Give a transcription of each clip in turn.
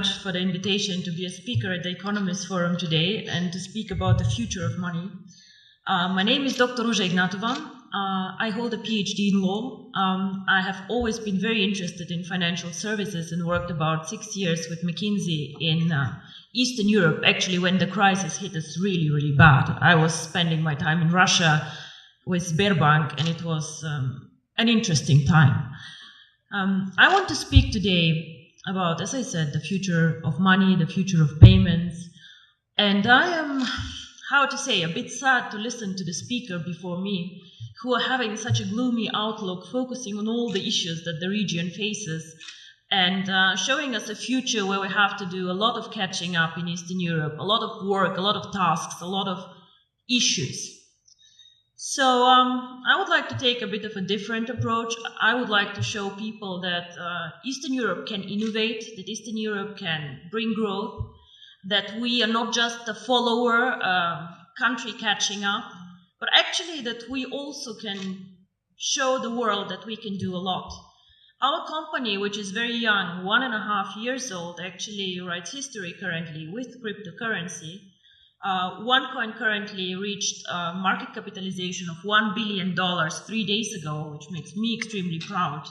much for the invitation to be a speaker at the Economist Forum today and to speak about the future of money. My name is Dr. Ruja Ignatova. I hold a PhD in law. I have always been very interested in financial services and worked about 6 years with McKinsey in Eastern Europe, actually when the crisis hit us really, really bad. I was spending my time in Russia with Sberbank, and it was an interesting time. I want to speak today about, as I said, the future of money, the future of payments. And I am, how to say, a bit sad to listen to the speaker before me, who are having such a gloomy outlook, focusing on all the issues that the region faces, and showing us a future where we have to do a lot of catching up in Eastern Europe, a lot of work, a lot of tasks, a lot of issues. So I would like to take a bit of a different approach. I would like to show people that Eastern Europe can innovate, that Eastern Europe can bring growth, that we are not just a follower country catching up, but actually that we also can show the world that we can do a lot. Our company, which is very young, 1.5 years old, actually writes history currently with cryptocurrency. Onecoin currently reached a market capitalization of $1 billion 3 days ago, which makes me extremely proud.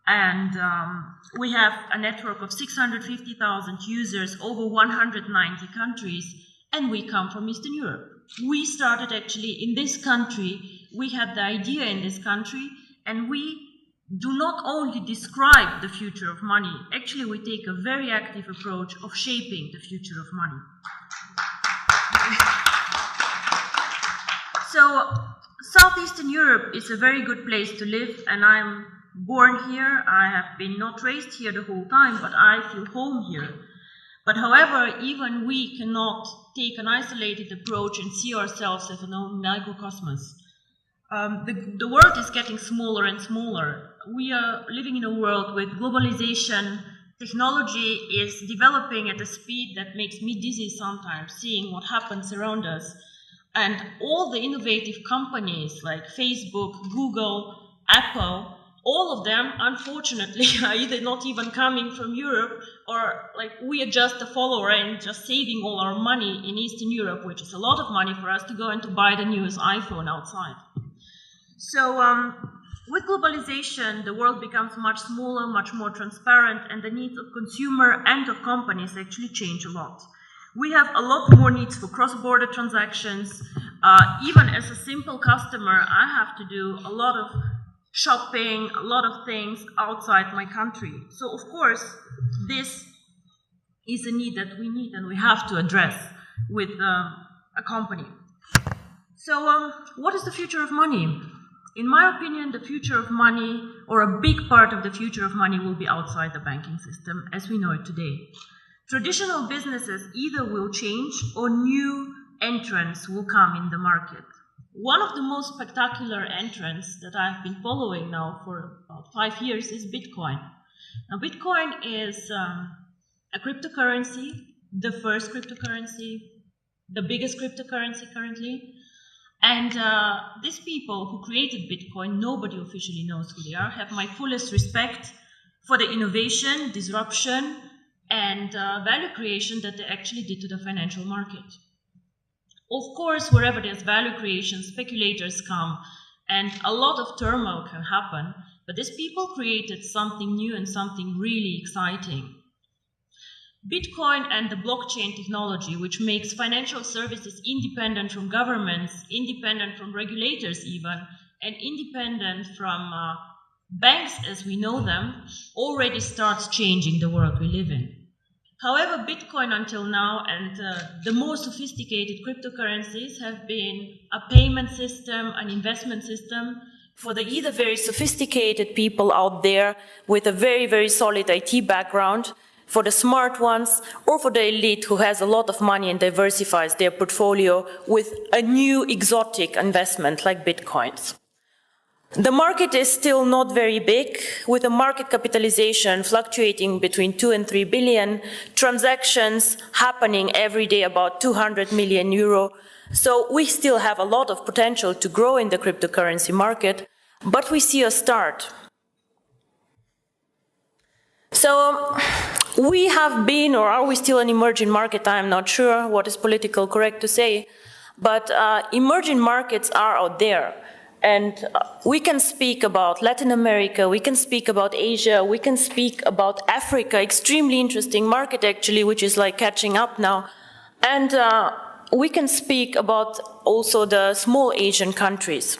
And we have a network of 650,000 users, over 190 countries, and we come from Eastern Europe. We started actually in this country, we had the idea in this country, and we do not only describe the future of money, actually we take a very active approach of shaping the future of money. So, Southeastern Europe is a very good place to live, and I'm born here. I have been not raised here the whole time, but I feel home here. But however, even we cannot take an isolated approach and see ourselves as an own microcosmos. The world is getting smaller and smaller. We are living in a world with globalization. Technology is developing at a speed that makes me dizzy sometimes, seeing what happens around us. And all the innovative companies like Facebook, Google, Apple, all of them, unfortunately, are either not even coming from Europe, or like we are just a follower and just saving all our money in Eastern Europe, which is a lot of money for us to go and to buy the newest iPhone outside. So with globalization, the world becomes much smaller, much more transparent, and the needs of consumer and of companies actually change a lot. We have a lot more needs for cross-border transactions. Even as a simple customer, I have to do a lot of shopping, a lot of things outside my country. So, of course, this is a need that we need and we have to address with a company. So, what is the future of money? In my opinion, the future of money, or a big part of the future of money, will be outside the banking system as we know it today. Traditional businesses either will change or new entrants will come in the market. One of the most spectacular entrants that I've been following now for about 5 years is Bitcoin. Now, Bitcoin is a cryptocurrency, the first cryptocurrency, the biggest cryptocurrency currently. And these people who created Bitcoin, nobody officially knows who they are, have my fullest respect for the innovation, disruption, and value creation that they actually did to the financial market. Of course, wherever there's value creation, speculators come, and a lot of turmoil can happen, but these people created something new and something really exciting. Bitcoin and the blockchain technology, which makes financial services independent from governments, independent from regulators even, and independent from banks as we know them, already starts changing the world we live in. However, Bitcoin until now and the more sophisticated cryptocurrencies have been a payment system, an investment system for the either very sophisticated people out there with a very, very solid IT background, for the smart ones, or for the elite who has a lot of money and diversifies their portfolio with a new exotic investment like Bitcoins. The market is still not very big, with a market capitalization fluctuating between 2 and 3 billion, transactions happening every day about 200 million euro. So we still have a lot of potential to grow in the cryptocurrency market, but we see a start. So we have been, or are we still an emerging market? I'm not sure what is politically correct to say, but emerging markets are out there. And we can speak about Latin America, we can speak about Asia, we can speak about Africa, extremely interesting market actually, which is like catching up now. And we can speak about also the small Asian countries.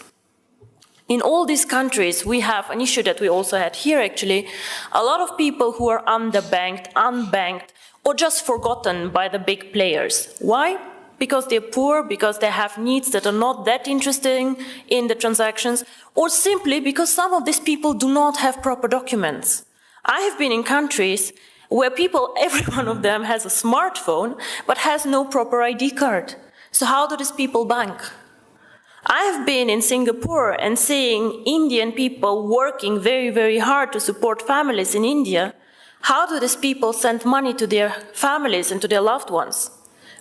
In all these countries, we have an issue that we also had here actually, a lot of people who are underbanked, unbanked, or just forgotten by the big players. Why? Because they're poor, because they have needs that are not that interesting in the transactions, or simply because some of these people do not have proper documents. I have been in countries where people, every one of them has a smartphone, but has no proper ID card. So how do these people bank? I have been in Singapore and seeing Indian people working very, very hard to support families in India. How do these people send money to their families and to their loved ones?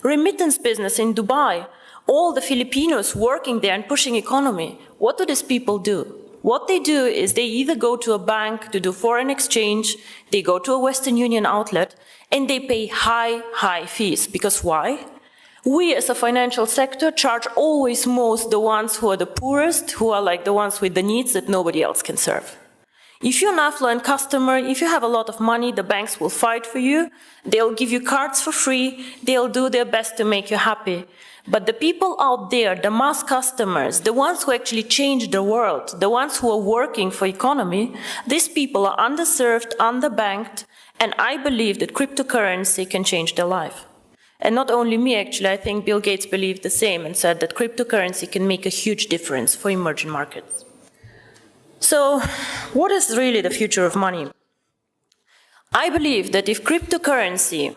Remittance business in Dubai, all the Filipinos working there and pushing economy. What do these people do? What they do is they either go to a bank to do foreign exchange, they go to a Western Union outlet, and they pay high fees. Because why? We as a financial sector charge always most the ones who are the poorest, who are like the ones with the needs that nobody else can serve. If you're an affluent customer, if you have a lot of money, the banks will fight for you, they'll give you cards for free, they'll do their best to make you happy. But the people out there, the mass customers, the ones who actually change the world, the ones who are working for economy, these people are underserved, underbanked, and I believe that cryptocurrency can change their life. And not only me, actually, I think Bill Gates believed the same and said that cryptocurrency can make a huge difference for emerging markets. So, what is really the future of money? I believe that if cryptocurrency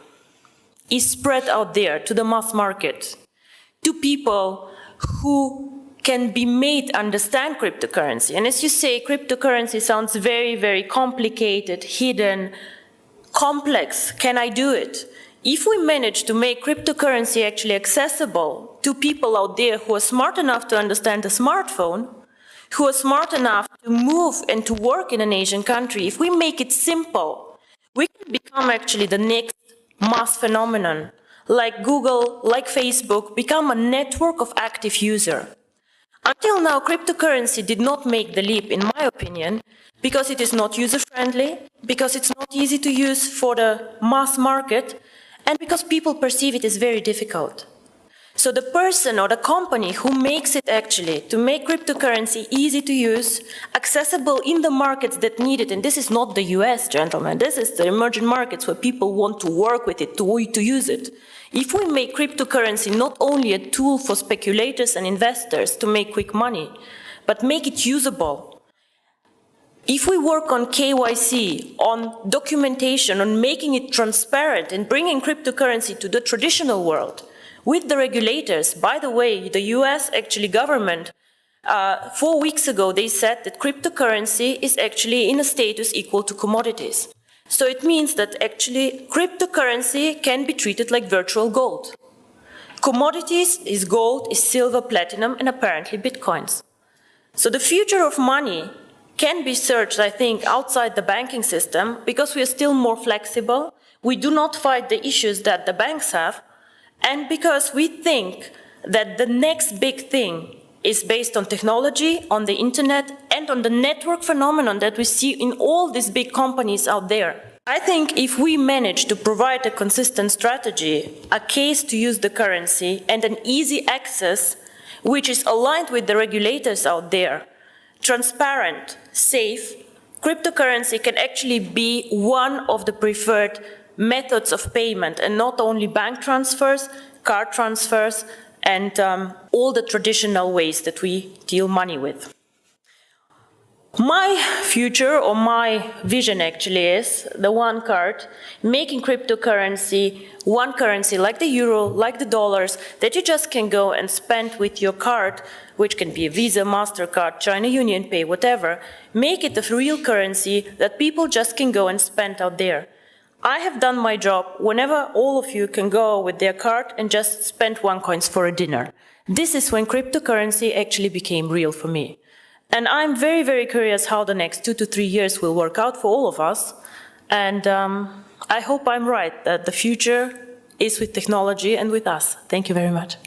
is spread out there to the mass market, to people who can be made understand cryptocurrency, and as you say, cryptocurrency sounds very, very complicated, hidden, complex. Can I do it? If we manage to make cryptocurrency actually accessible to people out there who are smart enough to understand a smartphone, who are smart enough to move and to work in an Asian country, if we make it simple, we can become actually the next mass phenomenon, like Google, like Facebook, become a network of active users. Until now, cryptocurrency did not make the leap, in my opinion, because it is not user-friendly, because it's not easy to use for the mass market, and because people perceive it as very difficult. So the person or the company who makes it actually to make cryptocurrency easy to use, accessible in the markets that need it, and this is not the US, gentlemen, this is the emerging markets where people want to work with it, to use it. If we make cryptocurrency not only a tool for speculators and investors to make quick money, but make it usable, if we work on KYC, on documentation, on making it transparent and bringing cryptocurrency to the traditional world, with the regulators, by the way, the US actually government, 4 weeks ago, they said that cryptocurrency is actually in a status equal to commodities. So it means that actually cryptocurrency can be treated like virtual gold. Commodities is gold, is silver, platinum, and apparently bitcoins. So the future of money can be searched, I think, outside the banking system because we are still more flexible. We do not fight the issues that the banks have. And because we think that the next big thing is based on technology, on the internet, and on the network phenomenon that we see in all these big companies out there. I think if we manage to provide a consistent strategy, a case to use the currency, and an easy access, which is aligned with the regulators out there, transparent, safe, cryptocurrency can actually be one of the preferred methods of payment, and not only bank transfers, card transfers, and all the traditional ways that we deal money with. My future, or my vision actually, is the one card, making cryptocurrency one currency like the euro, like the dollars, that you just can go and spend with your card, which can be a Visa, MasterCard, China Union Pay, whatever. Make it a real currency that people just can go and spend out there. I have done my job whenever all of you can go with their card and just spend $1 for a dinner. This is when cryptocurrency actually became real for me. And I'm very, very curious how the next 2 to 3 years will work out for all of us. And I hope I'm right, that the future is with technology and with us. Thank you very much.